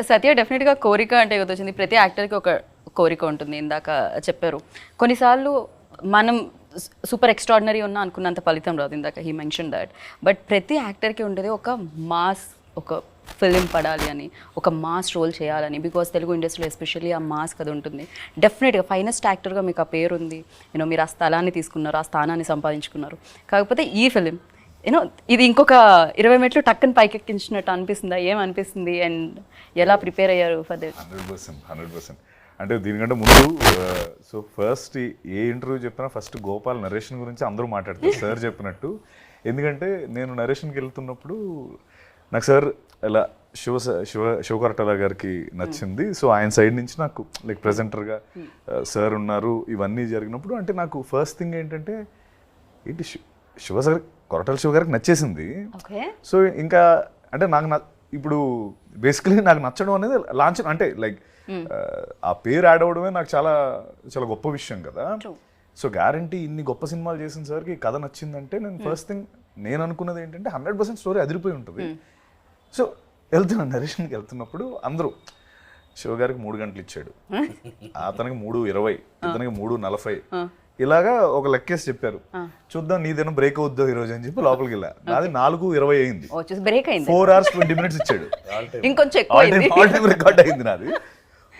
సత్య డెఫినెట్గా కోరిక అంటే గుర్తొచ్చింది. ప్రతి యాక్టర్కి ఒక కోరిక ఉంటుంది. ఇందాక చెప్పారు కొన్నిసార్లు మనం సూపర్ ఎక్స్ట్రాడినరీ ఉన్నా అనుకున్నంత ఫలితం రాదు. ఇందాక హీ మెన్షన్ దట్. బట్ ప్రతి యాక్టర్కి ఉండేది ఒక మాస్, ఒక ఫిలిం పడాలి అని, ఒక మాస్ రోల్ చేయాలని. బికాస్ తెలుగు ఇండస్ట్రీలో ఎస్పెషల్లీ ఆ మాస్ అది ఉంటుంది. డెఫినెట్గా ఫైనెస్ట్ యాక్టర్గా మీకు ఆ పేరు ఉంది. మీరు ఆ స్థలాన్ని తీసుకున్నారు, ఆ స్థానాన్ని సంపాదించుకున్నారు. కాకపోతే ఈ ఫిలిం ఇది ఇంకొక 20 మెట్లు టక్కని పైకెక్కించినట్టు అనిపిస్తుందా? ఏమనిపిస్తుంది? అండ్ ఎలా ప్రిపేర్ అయ్యారు ఫర్ దట్? 100%. అంటే దీనికంటే ముందు సో ఫస్ట్ ఏ ఇంటర్వ్యూ చెప్పినా ఫస్ట్ గోపాల్ నరేషన్ గురించి అందరూ మాట్లాడతారు సార్ చెప్పినట్టు. ఎందుకంటే నేను నరేషన్కి వెళ్తున్నప్పుడు నాకు సార్ ఇలా శివకొరటాల గారికి నచ్చింది. సో ఆయన సైడ్ నుంచి నాకు లైక్ ప్రెజెంటర్గా సార్ ఉన్నారు. ఇవన్నీ జరిగినప్పుడు అంటే నాకు ఫస్ట్ థింగ్ ఏంటంటే ఏంటి కొరటాల శివ గారికి నచ్చేసింది. సో ఇంకా అంటే నాకు ఇప్పుడు బేసికలీ నాకు నచ్చడం అనేది లాంచ్ అంటే లైక్ ఆ పేరు యాడ్ అవ్వడమే నాకు చాలా చాలా గొప్ప విషయం కదా. సో గ్యారంటీ ఇన్ని గొప్ప సినిమాలు చేసిన సార్కి కథ నచ్చిందంటే నేను ఫస్ట్ థింగ్ నేను అనుకున్నది ఏంటంటే 100% స్టోరీ అదిరిపోయి ఉంటుంది. సో వెళ్తున్నాను నరేషన్కి వెళ్తున్నప్పుడు అందరూ శివ గారికి 3 గంటలు ఇచ్చాడు, అతనికి 3:20, ఇతనికి 3:40 ఇలాగా ఒక లెక్కేసి చెప్పారు. చూద్దాం నీదేనా బ్రేక్ అవుద్దో ఈ రోజు అని చెప్పి లోపలికి వెళ్ళా. నాది 4:20 అయింది. 4 hours 20 minutes ఇచ్చాడు. ఇంకొంచెం రికార్డ్ అయింది నాది.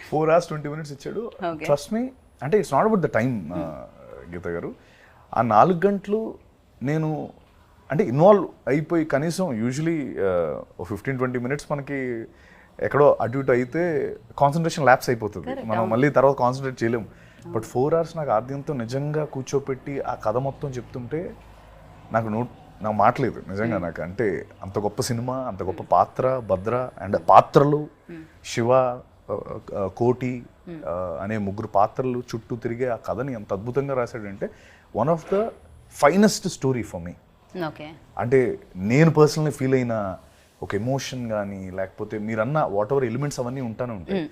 4 hours 20 minutes ఇచ్చాడు. ట్రస్ట్ మీ అంటే it's not about the time Geetha గారు. ఆ 4 గంటలు నేను అంటే ఇన్వాల్వ్ అయిపోయి కనీసం యూజువలీ 15-20 minutes మనకి ఎక్కడో అటు ఇటు అయితే కాన్సన్ట్రేషన్ ల్యాప్స్ అయిపోతుంది, మనం మళ్ళీ తర్వాత కాన్సన్ట్రేట్ చేయలేము. బట్ 4 hours నాకు ఆద్యంతో నిజంగా కూర్చోపెట్టి ఆ కథ మొత్తం చెప్తుంటే నాకు మాట్లేదు నిజంగా. నాకు అంటే అంత గొప్ప సినిమా, అంత గొప్ప పాత్ర, భద్ర అండ్ పాత్రలు, శివ, కోటి అనే 3 పాత్రలు చుట్టూ తిరిగే ఆ కథని ఎంత అద్భుతంగా రాశాడంటే one of the finest story for me. అంటే నేను పర్సనల్లీ ఫీల్ అయిన ఒక ఎమోషన్ కానీ లేకపోతే మీరన్న వాట్ ఎవర్ ఎలిమెంట్స్ అవన్నీ ఉంటానే ఉంటాయి.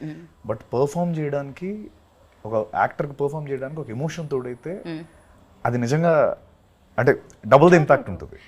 బట్ పర్ఫామ్ చేయడానికి ఒక యాక్టర్కి పర్ఫామ్ చేయడానికి ఒక ఎమోషన్ తోడైతే అది నిజంగా అంటే డబుల్ ద ఇంపాక్ట్ ఉంటుంది.